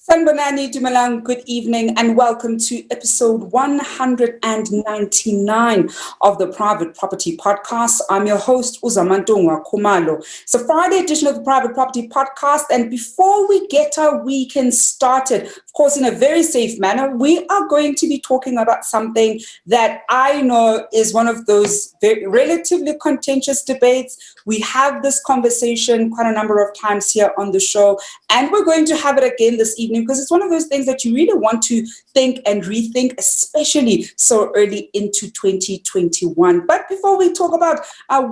Sanibonani Dumelang, good evening and welcome to episode 199 of the Private Property Podcast. I'm your host, Zama Khumalo. It's a Friday edition of the Private Property Podcast, and before we get our weekend started, of course, in a very safe manner, we are going to be talking about something that I know is one of those very relatively contentious debates. We have this conversation quite a number of times here on the show, and we're going to have it again this evening because it's one of those things that you really want to think and rethink, especially so early into 2021. But before we talk about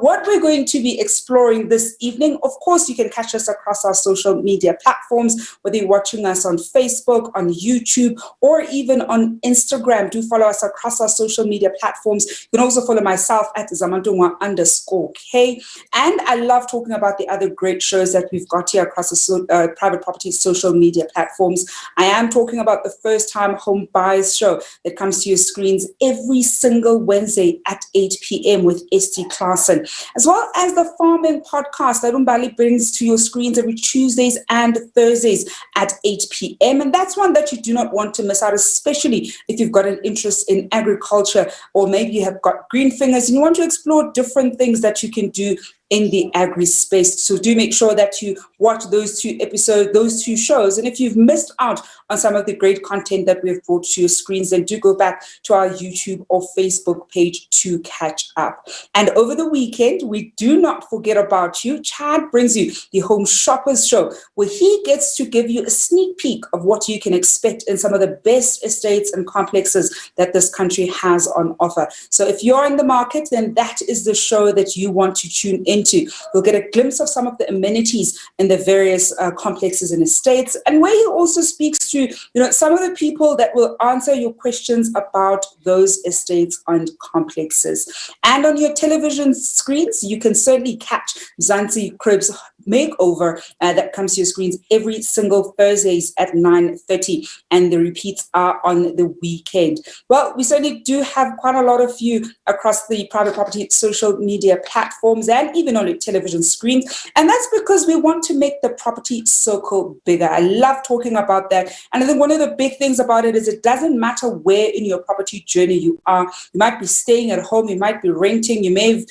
what we're going to be exploring this evening, of course, you can catch us across our social media platforms, whether you're watching us on Facebook, on YouTube, or even on Instagram. Do follow us across our social media platforms. You can also follow myself at @zamantungwa_K. And I love talking about the other great shows that we've got here across the Private Property social media platforms. I am talking about the First Time Home Buyers show that comes to your screens every single Wednesday at 8 p.m. with St. Clarkson, as well as the Farming Podcast that Umbali brings to your screens every Tuesdays and Thursdays at 8 p.m. And that's one that you do not want to miss out, especially if you've got an interest in agriculture, or maybe you have got green fingers and you want to explore different things that you can do in the agri space. So do make sure that you watch those two episodes, those two shows. And if you've missed out on some of the great content that we've brought to your screens, then do go back to our YouTube or Facebook page to catch up. And over the weekend, we do not forget about you. Chad brings you the Home Shoppers Show, where he gets to give you a sneak peek of what you can expect in some of the best estates and complexes that this country has on offer. So if you're in the market, then that is the show that you want to tune into. You'll get a glimpse of some of the amenities in the various complexes and estates, and where he also speaks to some of the people that will answer your questions about those estates and complexes. And on your television screens, you can certainly catch Zanzi Cribs Makeover that comes to your screens every single Thursdays at 9:30, and the repeats are on the weekend. Well, we certainly do have quite a lot of you across the Private Property social media platforms and even on your television screens, and that's because we want to make the property circle bigger. I love talking about that, and I think one of the big things about it is it doesn't matter where in your property journey you are. You might be staying at home, you might be renting, you may have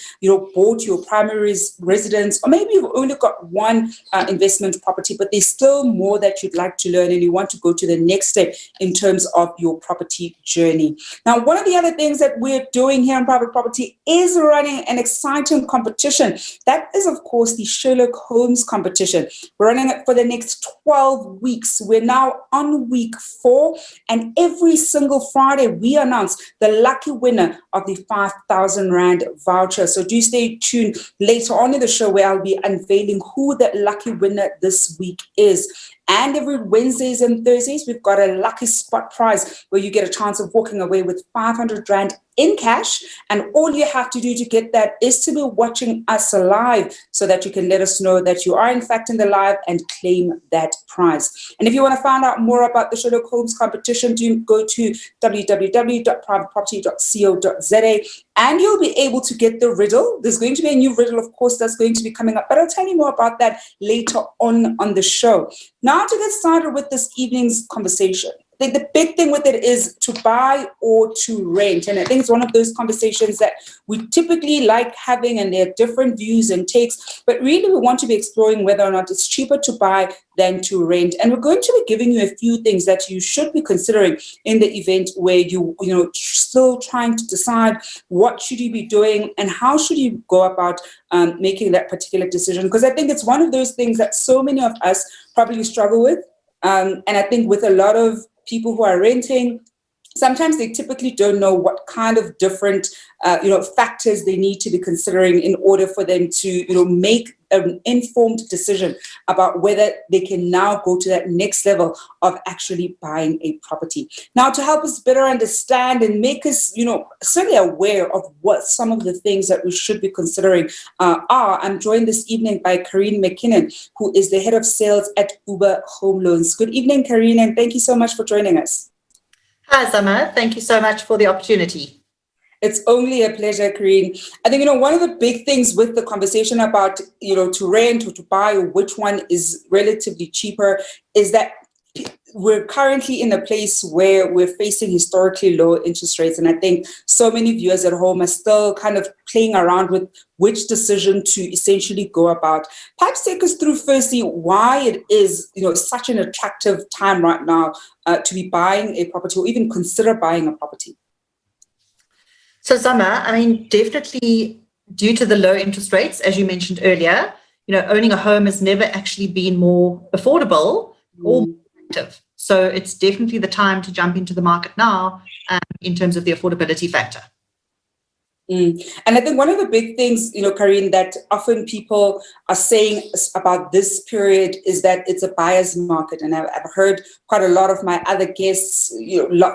bought your primary residence, or maybe you've only got one investment property, but there's still more that you'd like to learn and you want to go to the next step in terms of your property journey. Now, one of the other things that we're doing here in Private Property is running an exciting competition That is, of course, the Sherlock Holmes competition. We're running it for the next 12 weeks. We're now on week 4, and every single Friday we announce the lucky winner of the 5,000 Rand voucher. So do stay tuned later on in the show where I'll be unveiling who that lucky winner this week is. And every Wednesdays and Thursdays, we've got a lucky spot prize where you get a chance of walking away with 500 Rand in cash. And all you have to do to get that is to be watching us live so that you can let us know that you are in fact in the live and claim that prize. And if you want to find out more about the Sherlock Holmes competition, do go to www.privateproperty.co.za and you'll be able to get the riddle. There's going to be a new riddle, of course, that's going to be coming up, but I'll tell you more about that later on the show. Now to get started with this evening's conversation, I think the big thing with it is to buy or to rent. And I think it's one of those conversations that we typically like having, and there are different views and takes, but really we want to be exploring whether or not it's cheaper to buy than to rent. And we're going to be giving you a few things that you should be considering in the event where you still trying to decide what should you be doing and how should you go about making that particular decision. Because I think it's one of those things that so many of us probably struggle with. And I think with a lot of people who are renting, sometimes they typically don't know what kind of different factors they need to be considering in order for them to make an informed decision about whether they can now go to that next level of actually buying a property. Now, to help us better understand and make us certainly aware of what some of the things that we should be considering are, I'm joined this evening by Careen Mckinon, who is the head of sales at ooba Home Loans. Good evening, Careen, and thank you so much for joining us. Hi, Zama. Thank you so much for the opportunity. It's only a pleasure, Careen. I think, one of the big things with the conversation about, to rent or to buy or which one is relatively cheaper is that we're currently in a place where we're facing historically low interest rates. And I think so many viewers at home are still kind of playing around with which decision to essentially go about. Perhaps take us through firstly why it is, such an attractive time right now to be buying a property or even consider buying a property. So Zama, definitely due to the low interest rates, as you mentioned earlier, owning a home has never actually been more affordable or more attractive. So it's definitely the time to jump into the market now in terms of the affordability factor. And I think one of the big things, Careen, that often people are saying about this period is that it's a buyer's market. And I've heard quite a lot of my other guests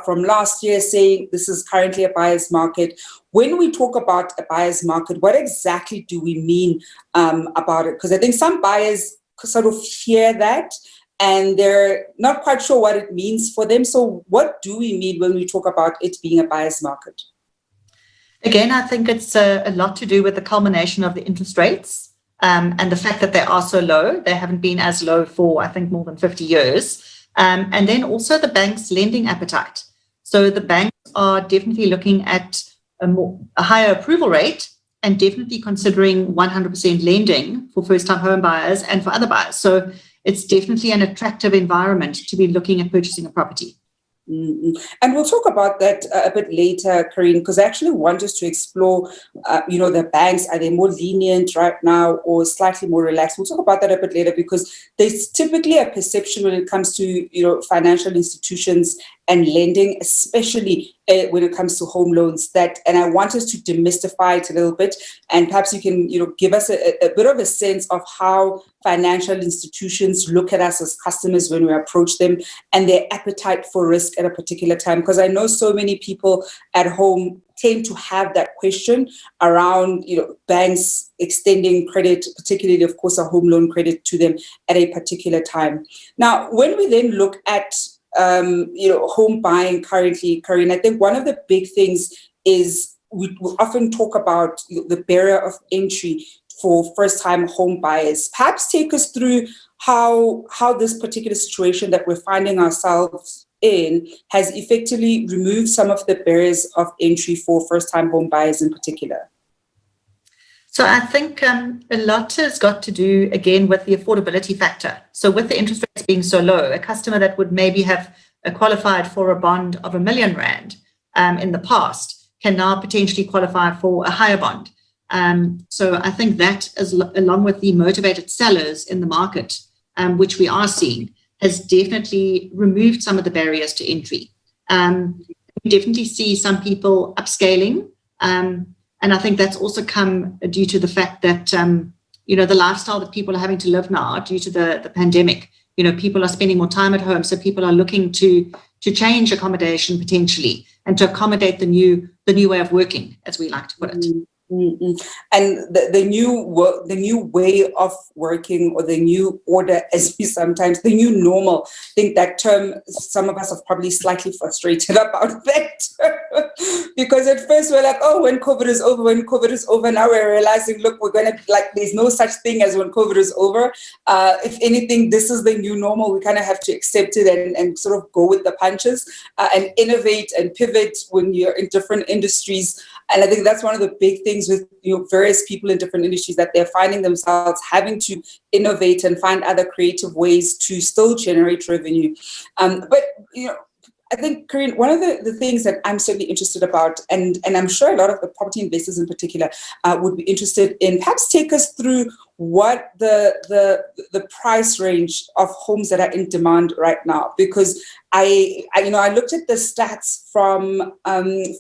from last year saying this is currently a buyer's market. When we talk about a buyer's market, what exactly do we mean about it? Because I think some buyers sort of hear that and they're not quite sure what it means for them. So what do we mean when we talk about it being a buyer's market? Again, I think it's a lot to do with the culmination of the interest rates and the fact that they are so low. They haven't been as low for, I think, more than 50 years. And then also the bank's lending appetite. So the banks are definitely looking at a higher approval rate and definitely considering 100% lending for first-time home buyers and for other buyers. So it's definitely an attractive environment to be looking at purchasing a property. Mm-hmm. And we'll talk about that a bit later, Careen, because I actually want us to explore, the banks, are they more lenient right now or slightly more relaxed? We'll talk about that a bit later because there's typically a perception when it comes to, financial institutions and lending, especially when it comes to home loans, and I want us to demystify it a little bit. And perhaps you can, give us a bit of a sense of how financial institutions look at us as customers when we approach them and their appetite for risk at a particular time. Because I know so many people at home tend to have that question around, banks extending credit, particularly, of course, a home loan credit to them at a particular time. Now, when we then look at home buying currently, Careen, I think one of the big things is we often talk about the barrier of entry for first-time home buyers. Perhaps take us through how this particular situation that we're finding ourselves in has effectively removed some of the barriers of entry for first-time home buyers in particular. So I think a lot has got to do, again, with the affordability factor. So with the interest rates being so low, a customer that would maybe have qualified for a bond of R1 million in the past can now potentially qualify for a higher bond. So I think that, along with the motivated sellers in the market, which we are seeing, has definitely removed some of the barriers to entry. We definitely see some people upscaling, and I think that's also come due to the fact that the lifestyle that people are having to live now due to the pandemic. People are spending more time at home, so people are looking to change accommodation potentially and to accommodate the new way of working, as we like to put it. Mm-hmm. And the new way of working, or the new order, as we sometimes, the new normal. I think that term, some of us are probably slightly frustrated about that because at first we're like, oh, when COVID is over. Now we're realizing, look, there's no such thing as when COVID is over. If anything, this is the new normal. We kind of have to accept it and sort of go with the punches and innovate and pivot when you're in different industries. And I think that's one of the big things with various people in different industries, that they're finding themselves having to innovate and find other creative ways to still generate revenue. But I think, Careen, one of the things that I'm certainly interested about, and I'm sure a lot of the property investors in particular would be interested in, perhaps take us through what the price range of homes that are in demand right now. Because I looked at the stats from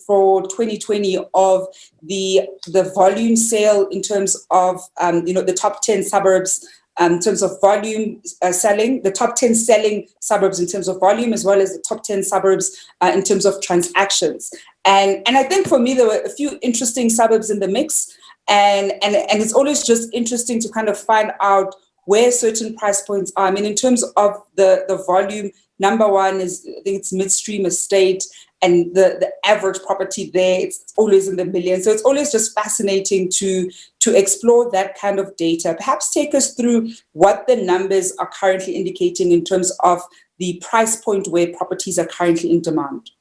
for 2020 of the volume sale in terms of the top 10 suburbs. In terms of volume selling, the top 10 selling suburbs in terms of volume, as well as the top 10 suburbs in terms of transactions. And I think for me, there were a few interesting suburbs in the mix. And it's always just interesting to kind of find out where certain price points are. I mean, in terms of the volume, number one is, I think it's Midstream Estate. And the average property there, it's always in the millions. So it's always just fascinating to explore that kind of data. Perhaps take us through what the numbers are currently indicating in terms of the price point where properties are currently in demand.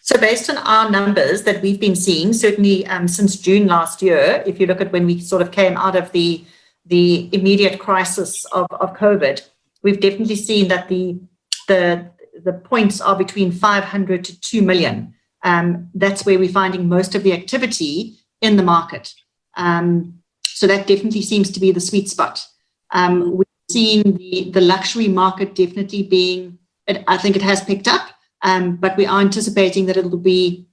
So based on our numbers that we've been seeing, certainly since June last year, if you look at when we sort of came out of the immediate crisis of COVID, we've definitely seen that the points are between 500 to 2 million. That's where we're finding most of the activity in the market. So that definitely seems to be the sweet spot. We've seen the luxury market definitely being, I think it has picked up, but we are anticipating that it'll be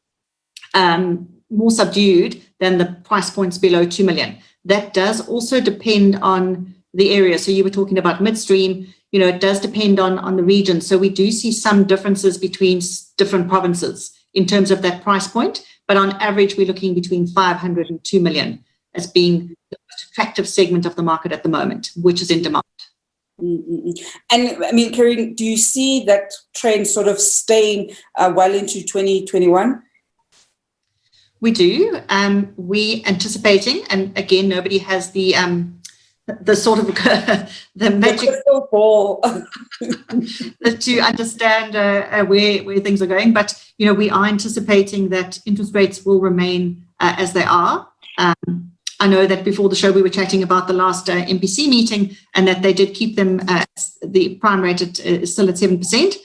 more subdued than the price points below 2 million. That does also depend on the area. So you were talking about midstream. It does depend on the region. So we do see some differences between different provinces in terms of that price point. But on average, we're looking between 500 and 2 million as being the most attractive segment of the market at the moment, which is in demand. Mm-hmm. And I mean, Careen, do you see that trend sort of staying well into 2021? We do. We anticipating, and again, nobody has the sort of the magic ball to understand where things are going. But we are anticipating that interest rates will remain as they are. I know that before the show we were chatting about the last MPC meeting, and that they did keep them the prime rate is still at 7%.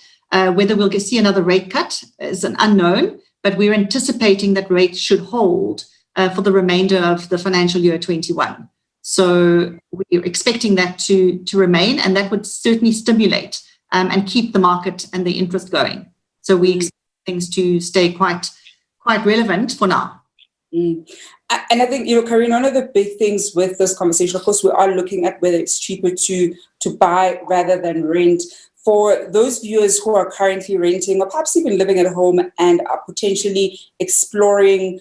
Whether we'll see another rate cut is an unknown, but we're anticipating that rates should hold for the remainder of the financial year 21. So we're expecting that to remain, and that would certainly stimulate and keep the market and the interest going. So we expect things to stay quite relevant for now. And I think, Careen, one of the big things with this conversation, of course, we are looking at whether it's cheaper to buy rather than rent. For those viewers who are currently renting, or perhaps even living at home and are potentially exploring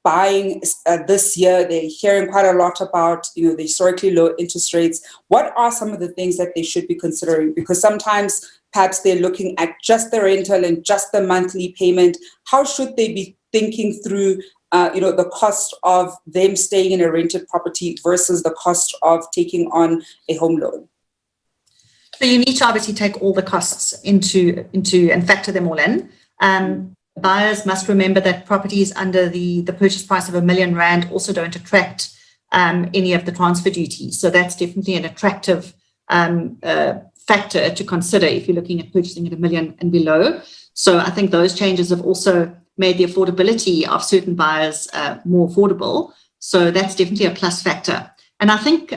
buying this year, they're hearing quite a lot about the historically low interest rates. What are some of the things that they should be considering? Because sometimes perhaps they're looking at just the rental and just the monthly payment. How should they be thinking through the cost of them staying in a rented property versus the cost of taking on a home loan? So you need to obviously take all the costs into and factor them all in. Buyers must remember that properties under the purchase price of R1 million also don't attract any of the transfer duties. So that's definitely an attractive factor to consider if you're looking at purchasing at R1 million and below. So I think those changes have also made the affordability of certain buyers more affordable. So that's definitely a plus factor. And I think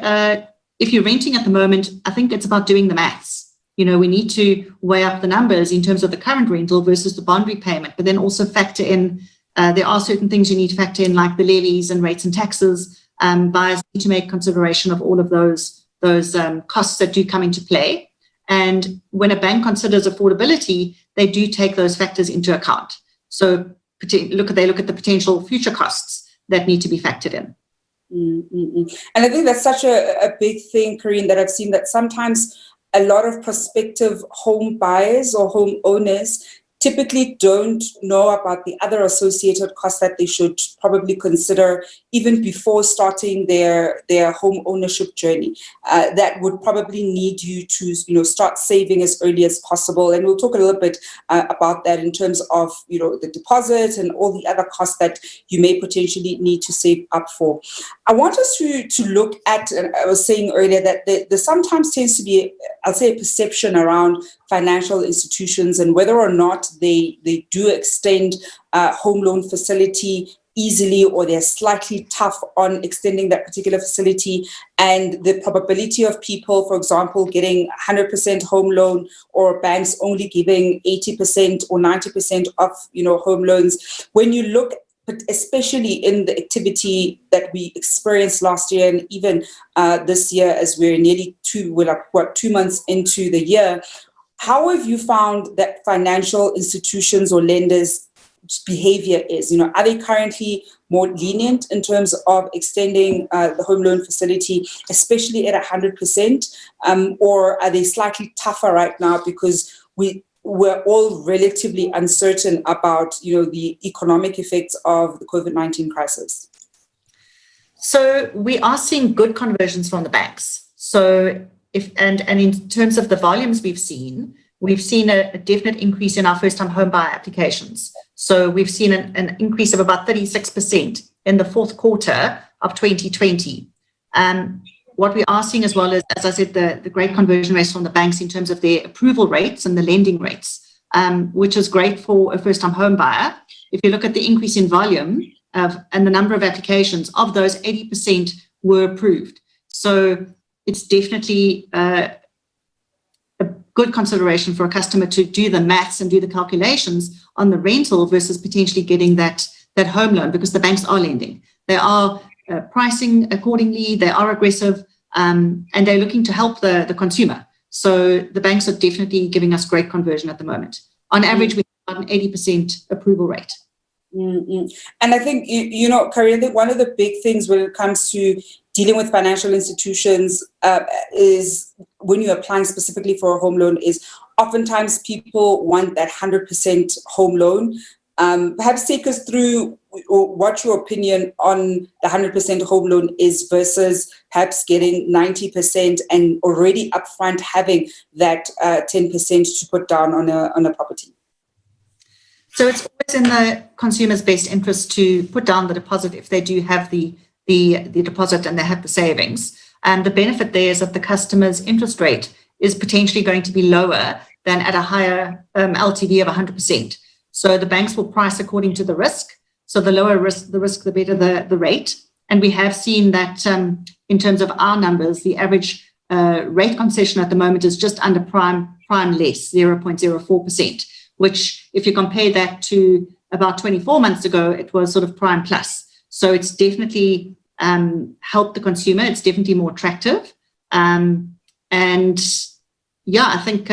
if you're renting at the moment, I think it's about doing the maths. You know, we need to weigh up the numbers in terms of the current rental versus the bond repayment, but then also factor in, there are certain things you need to factor in, like the levies and rates and taxes. Buyers need to make consideration of all of those costs that do come into play. And when a bank considers affordability, they do take those factors into account. So they look at the potential future costs that need to be factored in. And I think that's such a big thing, Careen, that I've seen, that sometimes a lot of prospective home buyers or home owners typically don't know about the other associated costs that they should probably consider even before starting their home ownership journey. That would probably need you to start saving as early as possible. And we'll talk a little bit about that in terms of the deposit and all the other costs that you may potentially need to save up for. I want us to look at, and I was saying earlier that there sometimes tends to be, I'll say, a perception around financial institutions and whether or not they do extend home loan facility easily, or they're slightly tough on extending that particular facility, and the probability of people, for example, getting 100% home loan, or banks only giving 80% or 90% of home loans. When you look, but especially in the activity that we experienced last year and even this year, as we're nearly 2 months into the year, how have you found that financial institutions or lenders' behavior is? Are they currently more lenient in terms of extending the home loan facility, especially at 100%, or are they slightly tougher right now because we're all relatively uncertain about the economic effects of the COVID-19 crisis? So we are seeing good conversions from the banks. So and in terms of the volumes we've seen a definite increase in our first-time home buyer applications. So we've seen an increase of about 36% in the fourth quarter of 2020. What we are seeing as well is, as I said, the great conversion rates from the banks in terms of their approval rates and the lending rates, which is great for a first-time home buyer. If you look at the increase in volume and the number of applications, of those, 80% were approved. So it's definitely a good consideration for a customer to do the maths and do the calculations on the rental versus potentially getting that home loan, because the banks are lending. They are pricing accordingly, they are aggressive, and they're looking to help the consumer. So the banks are definitely giving us great conversion at the moment. On average, we have an 80% approval rate. And I think, Careen, I think one of the big things when it comes to dealing with financial institutions is when you're applying specifically for a home loan is oftentimes people want that 100% home loan. Perhaps take us through what your opinion on the 100% home loan is versus perhaps getting 90% and already upfront having that 10% to put down on a property. So it's always in the consumer's best interest to put down the deposit if they do have the deposit and they have the savings. And the benefit there is that the customer's interest rate is potentially going to be lower than at a higher LTV of 100%. So the banks will price according to the risk. So the lower the risk, the better the rate. And we have seen that in terms of our numbers, the average rate concession at the moment is just under prime less, 0.04%, which if you compare that to about 24 months ago, it was sort of prime plus. So it's definitely helped the consumer. It's definitely more attractive. And yeah, I think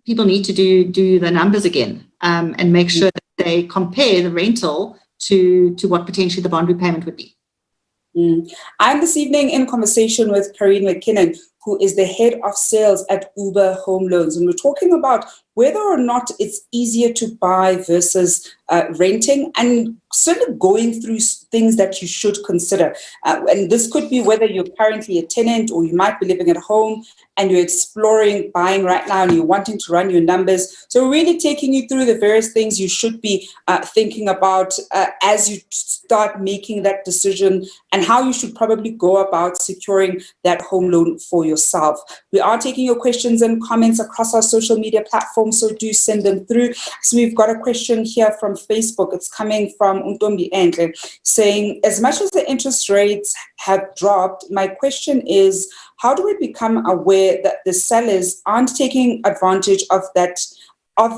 people need to do the numbers again and make sure that they compare the rental to what potentially the bond repayment would be. I'm this evening in conversation with Careen Mckinon, who is the head of sales at ooba Home Loans. And we're talking about whether or not it's easier to buy versus renting, and certainly going through things that you should consider. And this could be whether you're currently a tenant or you might be living at home and you're exploring buying right now and you're wanting to run your numbers. So really taking you through the various things you should be thinking about as you start making that decision, and how you should probably go about securing that home loan for yourself. We are taking your questions and comments across our social media platforms. platforms, so do send them through. So we've got a question here from Facebook. It's coming from Untombi Engle, saying, as much as the interest rates have dropped, my question is, how do we become aware that the sellers aren't taking advantage of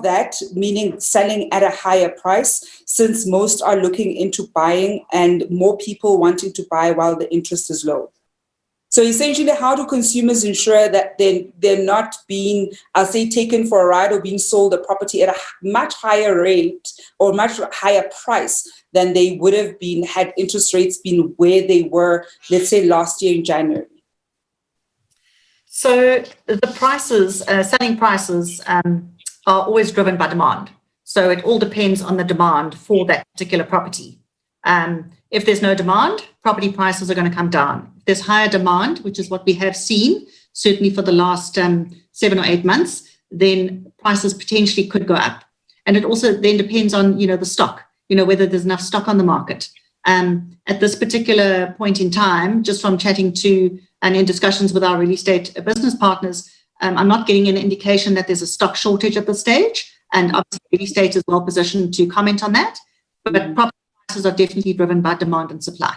that, meaning selling at a higher price, since most are looking into buying and more people wanting to buy while the interest is low? So essentially, how do consumers ensure that they're not being, I'll say, taken for a ride or being sold a property at a much higher rate or much higher price than they would have been had interest rates been where they were, let's say, last year in January? So the prices, selling prices, are always driven by demand. So it all depends on the demand for that particular property. If there's no demand, property prices are going to come down. If there's higher demand, which is what we have seen, certainly for the last 7 or 8 months, then prices potentially could go up. And it also then depends on, the stock, whether there's enough stock on the market. At this particular point in time, just from chatting to and in discussions with our real estate business partners, I'm not getting an indication that there's a stock shortage at this stage. And obviously, real estate is well positioned to comment on that. But property prices are definitely driven by demand and supply.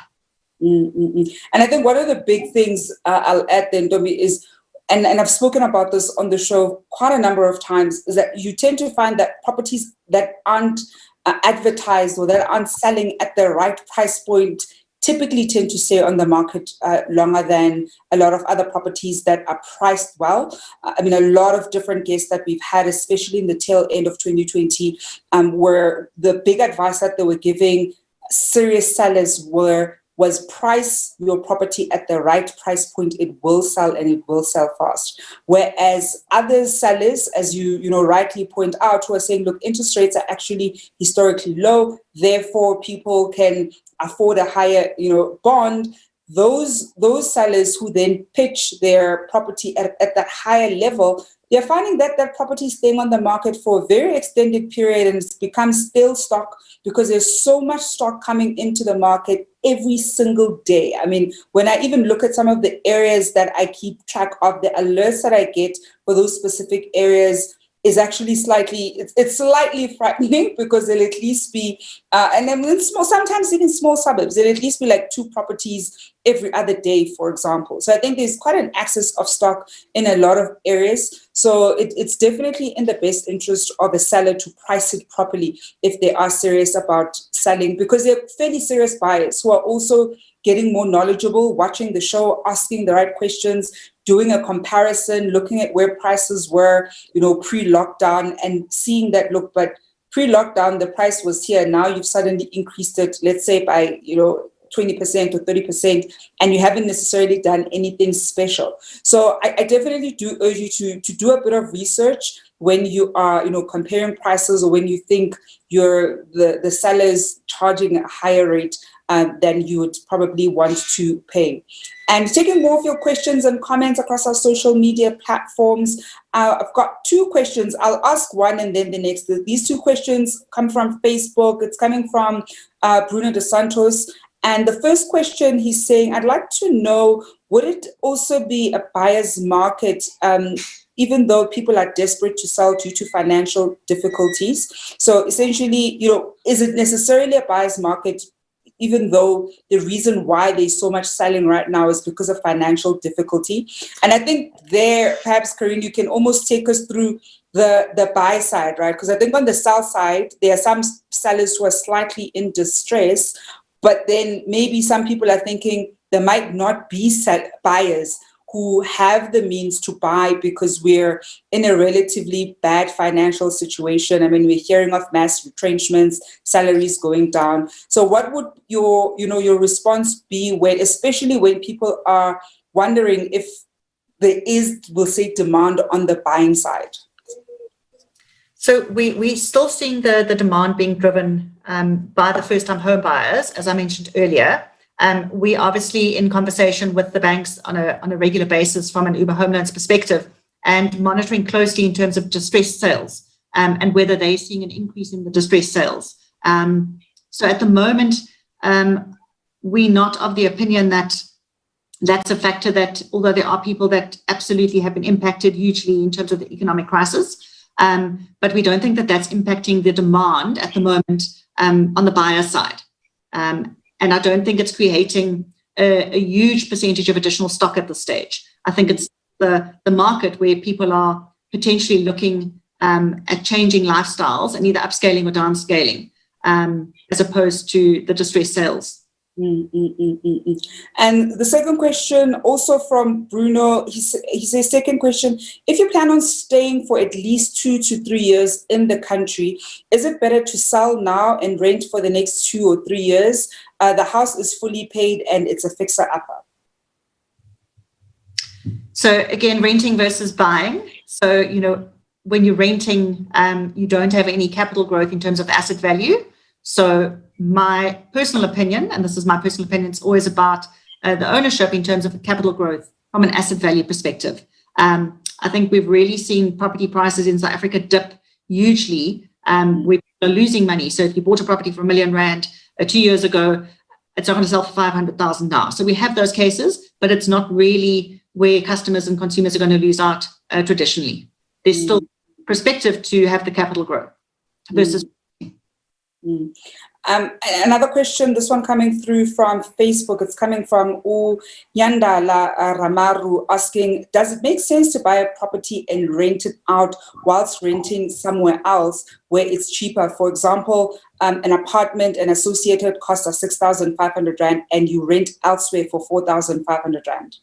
And I think one of the big things I'll add then, Domi, is, and I've spoken about this on the show quite a number of times, is that you tend to find that properties that aren't advertised or that aren't selling at the right price point typically tend to stay on the market longer than a lot of other properties that are priced well. I mean, a lot of different guests that we've had, especially in the tail end of 2020, where the big advice that they were giving serious sellers was price your property at the right price point. It will sell, and it will sell fast. Whereas other sellers, as you rightly point out, who are saying, look, interest rates are actually historically low, therefore people can afford a higher bond. Those sellers who then pitch their property at that higher level, they're finding that that property is staying on the market for a very extended period, and it's become stale stock because there's so much stock coming into the market every single day. I mean, when I even look at some of the areas that I keep track of, the alerts that I get for those specific areas is actually it's slightly frightening, because there'll at least be, and then sometimes even small suburbs, there'll at least be like 2 properties every other day, for example. So I think there's quite an excess of stock in a lot of areas. So it's definitely in the best interest of a seller to price it properly if they are serious about selling, because they're fairly serious buyers who are also getting more knowledgeable, watching the show, asking the right questions, doing a comparison, looking at where prices were, pre-lockdown, and seeing that, look, but pre-lockdown, the price was here. Now you've suddenly increased it, let's say by, 20% or 30%, and you haven't necessarily done anything special. So I definitely do urge you to do a bit of research when you are, comparing prices, or when you think the seller's charging a higher rate than you would probably want to pay. And taking more of your questions and comments across our social media platforms, I've got 2 questions. I'll ask one and then the next. These 2 questions come from Facebook. It's coming from Bruno dos Santos. And the first question, he's saying, I'd like to know, would it also be a buyer's market, even though people are desperate to sell due to financial difficulties? So essentially, is it necessarily a buyer's market, even though the reason why there's so much selling right now is because of financial difficulty? And I think there, perhaps, Careen, you can almost take us through the buy side, right? Because I think on the sell side, there are some sellers who are slightly in distress, but then maybe some people are thinking there might not be buyers who have the means to buy because we're in a relatively bad financial situation. I mean, we're hearing of mass retrenchments, salaries going down. So what would your response be especially when people are wondering if there is, we'll say, demand on the buying side? So we're still seeing the demand being driven by the first-time home buyers, as I mentioned earlier. We obviously in conversation with the banks on a regular basis from an ooba home loans perspective, and monitoring closely in terms of distressed sales and whether they're seeing an increase in the distressed sales. So at the moment, we're not of the opinion that that's a factor, that although there are people that absolutely have been impacted hugely in terms of the economic crisis, But we don't think that that's impacting the demand at the moment on the buyer side. And I don't think it's creating a huge percentage of additional stock at this stage. I think it's the market where people are potentially looking at changing lifestyles and either upscaling or downscaling, as opposed to the distressed sales. And the second question, also from Bruno, he says, second question, if you plan on staying for at least 2 to 3 years in the country, is it better to sell now and rent for the next 2 or 3 years? The house is fully paid and it's a fixer-upper. So again, renting versus buying. So, when you're renting, you don't have any capital growth in terms of asset value. So my personal opinion, and this is my personal opinion, it's always about the ownership in terms of capital growth from an asset value perspective. I think we've really seen property prices in South Africa dip hugely. We're losing money. So if you bought a property for R1 million 2 years ago, it's not going to sell for 500,000 now. So we have those cases, but it's not really where customers and consumers are going to lose out traditionally. There's still perspective to have the capital growth versus. Another question, this one coming through from Facebook, it's coming from Yandala Ramaru asking, does it make sense to buy a property and rent it out whilst renting somewhere else where it's cheaper? For example, an apartment and associated costs are 6,500 Rand and you rent elsewhere for 4,500 Rand.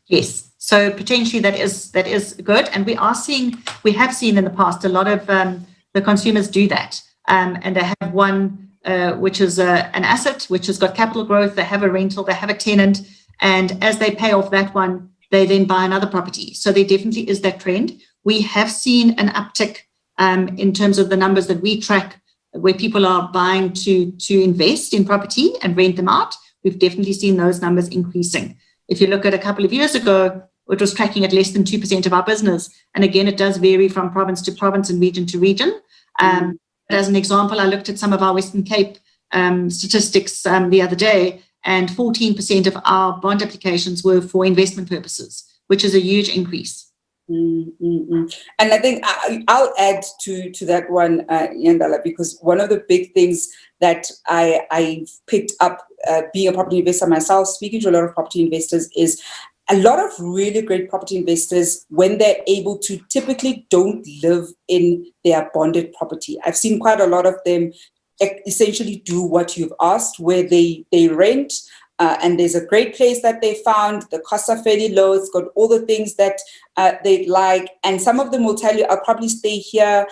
Yes, so potentially that is good. And we have seen in the past a lot of the consumers do that. And they have one which is an asset, which has got capital growth. They have a rental, they have a tenant. And as they pay off that one, they then buy another property. So there definitely is that trend. We have seen an uptick in terms of the numbers that we track where people are buying to invest in property and rent them out. We've definitely seen those numbers increasing. If you look at a couple of years ago, it was tracking at less than 2% of our business. And again, it does vary from province to province and region to region. As an example, I looked at some of our Western Cape statistics the other day, and 14% of our bond applications were for investment purposes, which is a huge increase. And I think I'll add to that one, Yandala, because one of the big things that I picked up being a property investor myself, speaking to a lot of property investors, is a lot of really great property investors, when they're able to, typically don't live in their bonded property. I've seen quite a lot of them essentially do what you've asked, where they rent, and there's a great place that they found. The costs are fairly low. It's got all the things that they like. And some of them will tell you, I'll probably stay here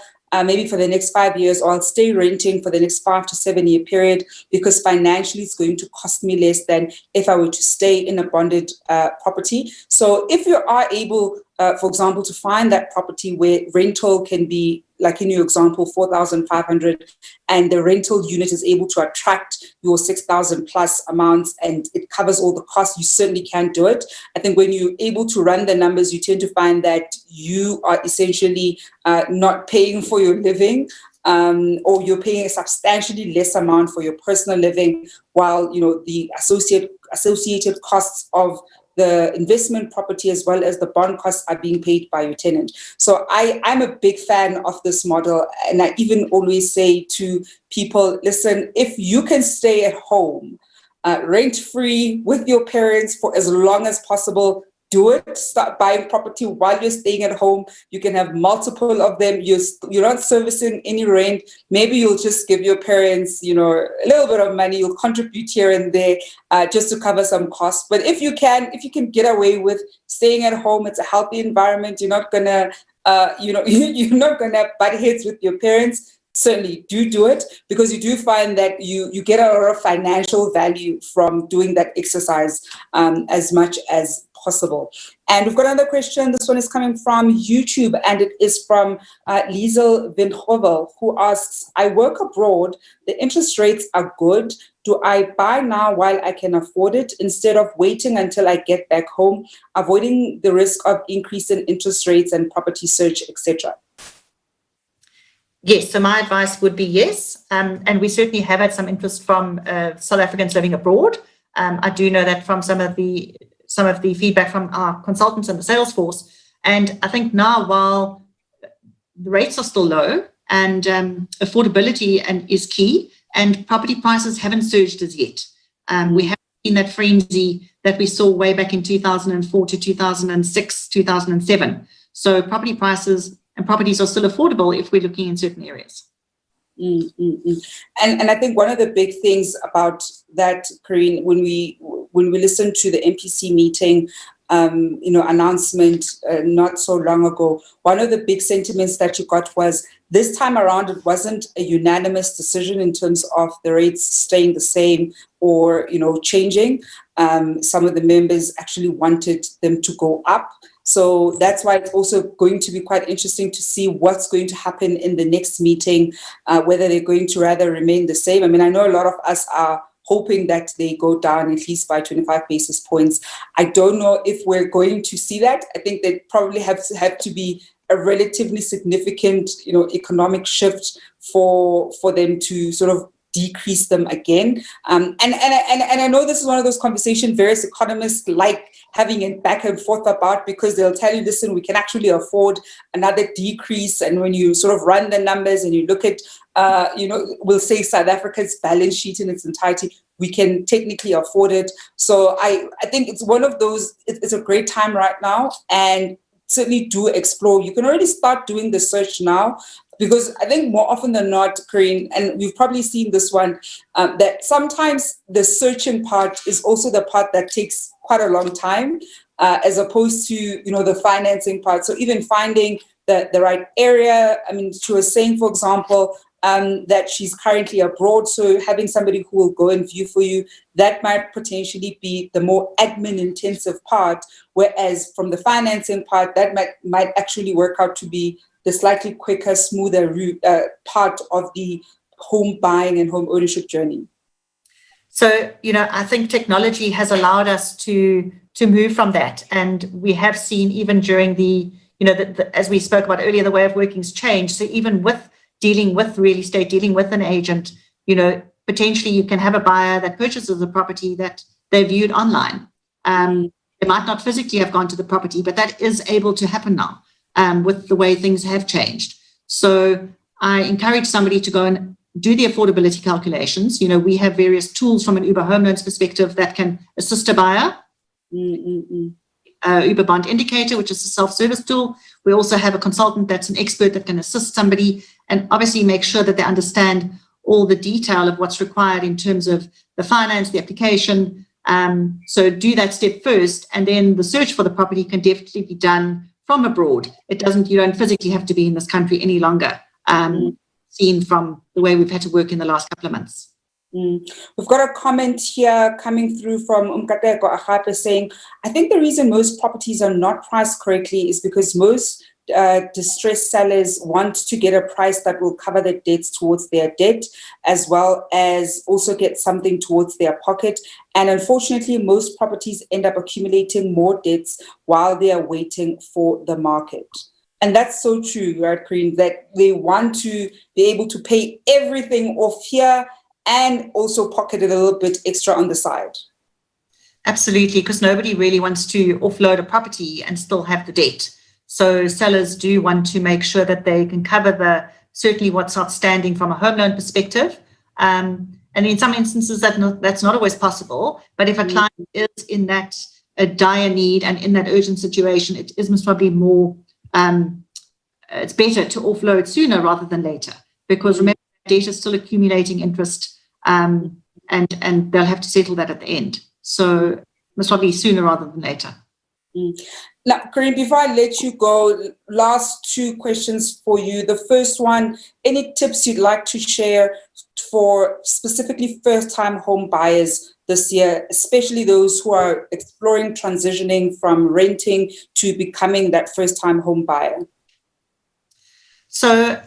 maybe for the next 5 years, or I'll stay renting for the next 5 to 7 year period, because financially it's going to cost me less than if I were to stay in a bonded property. So if you are able, for example, to find that property where rental can be, like in your example, 4,500, and the rental unit is able to attract your 6,000 plus amounts and it covers all the costs, you certainly can do it. I think when you're able to run the numbers, you tend to find that you are essentially not paying for your living, or you're paying a substantially less amount for your personal living, while the associated costs of the investment property as well as the bond costs are being paid by your tenant. So I'm a big fan of this model. And I even always say to people, listen, if you can stay at home, rent-free with your parents for as long as possible, do it. Start buying property while you're staying at home. You can have multiple of them. You're not servicing any rent. Maybe you'll just give your parents, a little bit of money. You'll contribute here and there just to cover some costs. But if you can get away with staying at home, it's a healthy environment. You're not gonna, you're not gonna butt heads with your parents. Certainly do it, because you do find that you get a lot of financial value from doing that exercise as much as possible. And we've got another question. This one is coming from YouTube, and it is from Liesel Windhovel, who asks, I work abroad. The interest rates are good. Do I buy now while I can afford it instead of waiting until I get back home, avoiding the risk of increase in interest rates and property search, etc.? Yes, so my advice would be yes. And we certainly have had some interest from South Africans living abroad. I do know that from some of the feedback from our consultants and the sales force. And I think now, while the rates are still low, and affordability is key, and property prices haven't surged as yet. We haven't seen that frenzy that we saw way back in 2004 to 2006, 2007. So property prices and properties are still affordable if we're looking in certain areas. And I think one of the big things about that, Careen, when we listened to the MPC meeting, announcement not so long ago, one of the big sentiments that you got was this time around it wasn't a unanimous decision in terms of the rates staying the same or changing. Some of the members actually wanted them to go up. So that's why it's also going to be quite interesting to see what's going to happen in the next meeting, whether they're going to rather remain the same. I mean, I know a lot of us are hoping that they go down at least by 25 basis points. I don't know if we're going to see that. I think they probably have to be a relatively significant, economic shift for them to sort of decrease them again. And I know this is one of those conversations various economists like having it back and forth about, because they'll tell you, listen, we can actually afford another decrease. And when you sort of run the numbers and you look at, we'll say South Africa's balance sheet in its entirety, we can technically afford it. So I think it's one of those, it's a great time right now, and certainly do explore. You can already start doing the search now, because I think more often than not, Careen, and we've probably seen this one, that sometimes the searching part is also the part that takes quite a long time, as opposed to, the financing part. So even finding the right area, I mean, she was saying, for example, that she's currently abroad. So having somebody who will go and view for you, that might potentially be the more admin intensive part. Whereas from the financing part, that might actually work out to be the slightly quicker, smoother part of the home buying and home ownership journey. So, I think technology has allowed us to move from that. And we have seen, even during as we spoke about earlier, the way of working has changed. So even with dealing with real estate, dealing with an agent, potentially you can have a buyer that purchases a property that they viewed online. They might not physically have gone to the property, but that is able to happen now. With the way things have changed. So I encourage somebody to go and do the affordability calculations. We have various tools from an Uber home loans perspective that can assist a buyer. Uber Bond Indicator, which is a self-service tool. We also have a consultant that's an expert that can assist somebody and obviously make sure that they understand all the detail of what's required in terms of the finance, the application. So do that step first, and then the search for the property can definitely be done from abroad. You don't physically have to be in this country any longer, seen from the way we've had to work in the last couple of months. We've got a comment here coming through from Umkateko Ahape saying, I think the reason most properties are not priced correctly is because most distressed sellers want to get a price that will cover their debts towards their debt, as well as also get something towards their pocket. And unfortunately, most properties end up accumulating more debts while they are waiting for the market. And that's so true, right, Careen, that they want to be able to pay everything off here and also pocket it a little bit extra on the side. Absolutely, because nobody really wants to offload a property and still have the debt. So sellers do want to make sure that they can cover certainly what's outstanding from a home loan perspective. And in some instances, that's not always possible. But if a client is in that a dire need and in that urgent situation, it is most probably more, it's better to offload sooner rather than later. Because remember, debt is still accumulating interest, and they'll have to settle that at the end. So most probably sooner rather than later. Now, Careen, before I let you go, last two questions for you. The first one, any tips you'd like to share for specifically first-time home buyers this year, especially those who are exploring transitioning from renting to becoming that first-time home buyer? So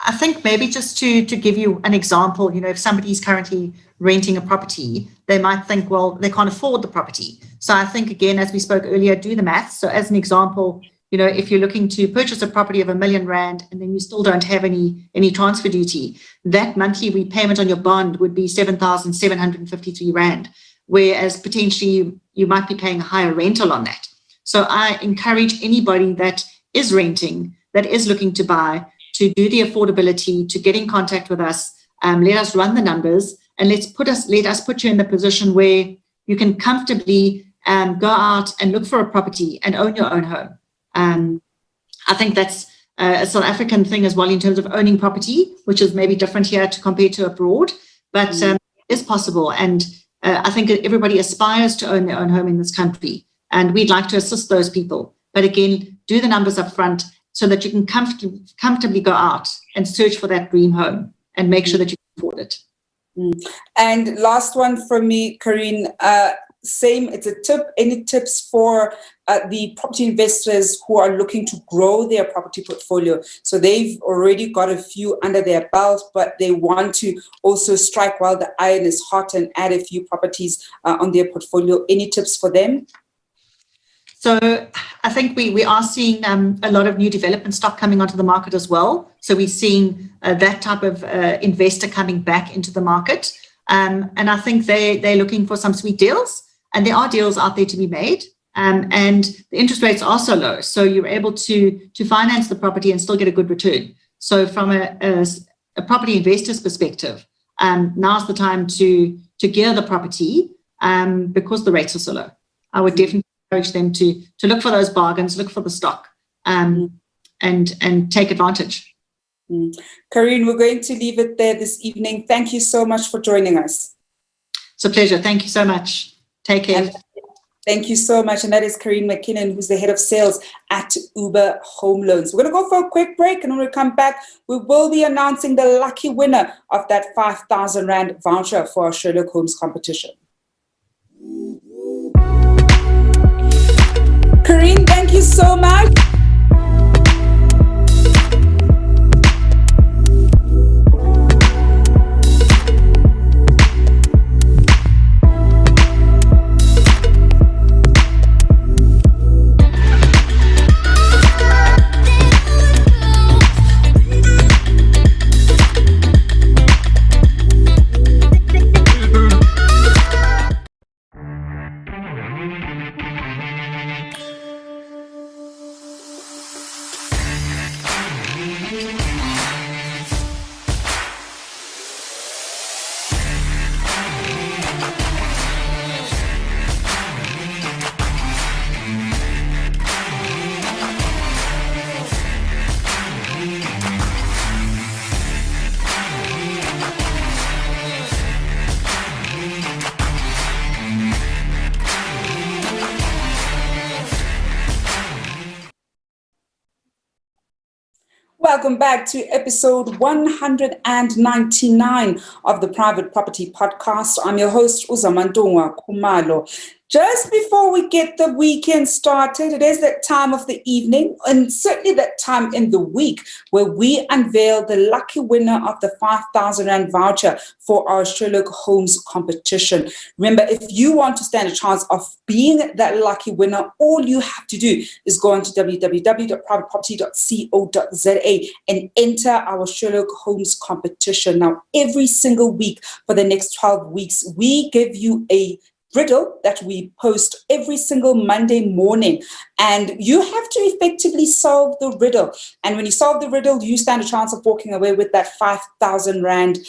I think maybe just to give you an example, if somebody's currently renting a property, they might think, well, they can't afford the property. So I think, again, as we spoke earlier, do the maths. So as an example, if you're looking to purchase a property of R1 million and then you still don't have any transfer duty, that monthly repayment on your bond would be 7,753 Rand, whereas potentially you might be paying a higher rental on that. So I encourage anybody that is renting that is looking to buy to do the affordability, to get in contact with us. Let us run the numbers, and let us put you in the position where you can comfortably go out and look for a property and own your own home. I think that's a South African thing as well in terms of owning property, which is maybe different here to compare to abroad, but it is possible. And I think everybody aspires to own their own home in this country, and we'd like to assist those people. But again, do the numbers up front so that you can comfortably go out and search for that dream home and make sure that you can afford it. And last one from me, Careen, same, it's a tip. Any tips for the property investors who are looking to grow their property portfolio? So they've already got a few under their belt, but they want to also strike while the iron is hot and add a few properties on their portfolio. Any tips for them? So I think we are seeing a lot of new development stock coming onto the market as well. So we're seeing that type of investor coming back into the market. And I think they're looking for some sweet deals. And there are deals out there to be made. And the interest rates are so low. So you're able to finance the property and still get a good return. So from a property investor's perspective, now's the time to gear the property because the rates are so low. I would definitely encourage them to look for those bargains, look for the stock, and take advantage. Careen, we're going to leave it there this evening. Thank you so much for joining us. It's a pleasure. Thank you so much. Take care. And thank you so much. And that is Careen Mckinon, who's the head of sales at Ooba Home Loans. We're going to go for a quick break, and when we come back, we will be announcing the lucky winner of that 5,000 Rand voucher for our Sherlock Holmes competition. Careen, thank you so much. Welcome back to episode 199 of the Private Property Podcast. I'm your host, Zama Khumalo. Just before we get the weekend started, it is that time of the evening, and certainly that time in the week, where we unveil the lucky winner of the 5,000 Rand voucher for our Sherlock Holmes competition. Remember, if you want to stand a chance of being that lucky winner, all you have to do is go on to www.privateproperty.co.za and enter our Sherlock Holmes competition. Now, every single week for the next 12 weeks, we give you a riddle that we post every single Monday morning, and you have to effectively solve the riddle. And when you solve the riddle, you stand a chance of walking away with that 5,000 Rand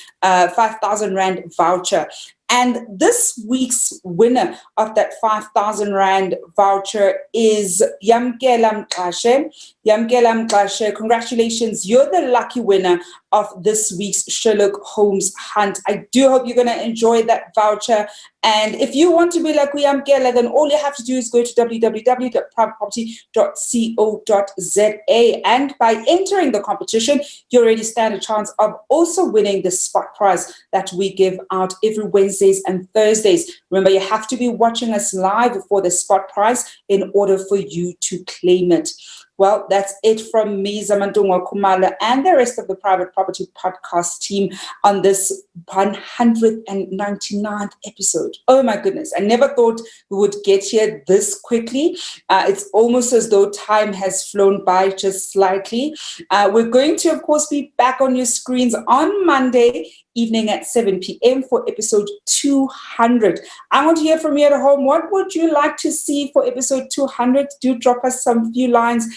voucher. And this week's winner of that 5,000 Rand voucher is Yamkela Mqashe. Yamkela Mqashe, congratulations. You're the lucky winner of this week's Sherlock Holmes hunt. I do hope you're going to enjoy that voucher. And if you want to be like Yamkela, then all you have to do is go to www.privateproperty.co.za. And by entering the competition, you already stand a chance of also winning the spot prize that we give out every Wednesdays and Thursdays. Remember, you have to be watching us live for the spot prize in order for you to claim it. Well, that's it from me, Zama Khumalo, and the rest of the Private Property Podcast team on this 199th episode. Oh my goodness, I never thought we would get here this quickly. It's almost as though time has flown by just slightly. We're going to, of course, be back on your screens on Monday evening at 7 p.m. for episode 200. I want to hear from you at home. What would you like to see for episode 200? Do drop us some few lines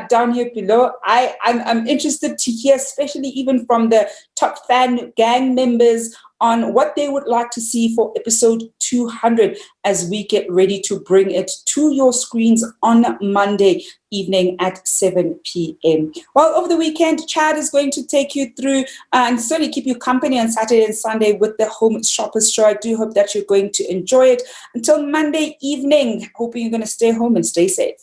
down here below. I'm interested to hear, especially even from the top fan gang members, on what they would like to see for episode 200 as we get ready to bring it to your screens on Monday evening at 7 p.m. Well, over the weekend, Chad is going to take you through and certainly keep you company on Saturday and Sunday with the Home Shoppers Show. I do hope that you're going to enjoy it. Until Monday evening, hoping you're going to stay home and stay safe.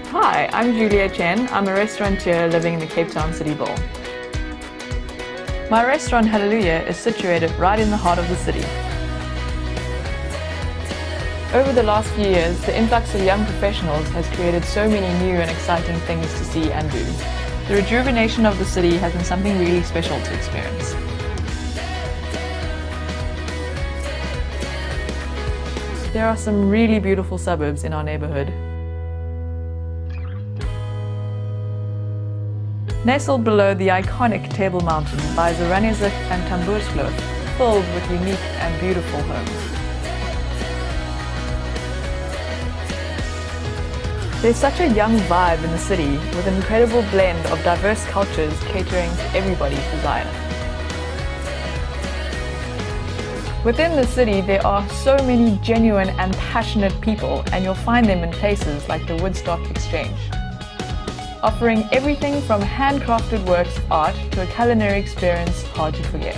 Hi, I'm Julia Chen. I'm a restaurateur living in the Cape Town City Bowl. My restaurant, Hallelujah, is situated right in the heart of the city. Over the last few years, the influx of young professionals has created so many new and exciting things to see and do. The rejuvenation of the city has been something really special to experience. There are some really beautiful suburbs in our neighborhood. Nestled below the iconic Table Mountain lies Oranienburg and Tamboerskloof, filled with unique and beautiful homes. There's such a young vibe in the city with an incredible blend of diverse cultures catering to everybody's desire. Within the city, there are so many genuine and passionate people, and you'll find them in places like the Woodstock Exchange, offering everything from handcrafted works of art to a culinary experience hard to forget.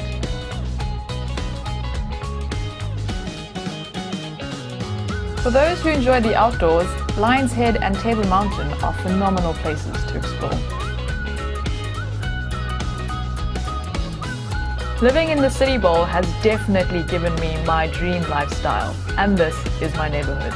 For those who enjoy the outdoors, Lion's Head and Table Mountain are phenomenal places to explore. Living in the City Bowl has definitely given me my dream lifestyle, and this is my neighborhood.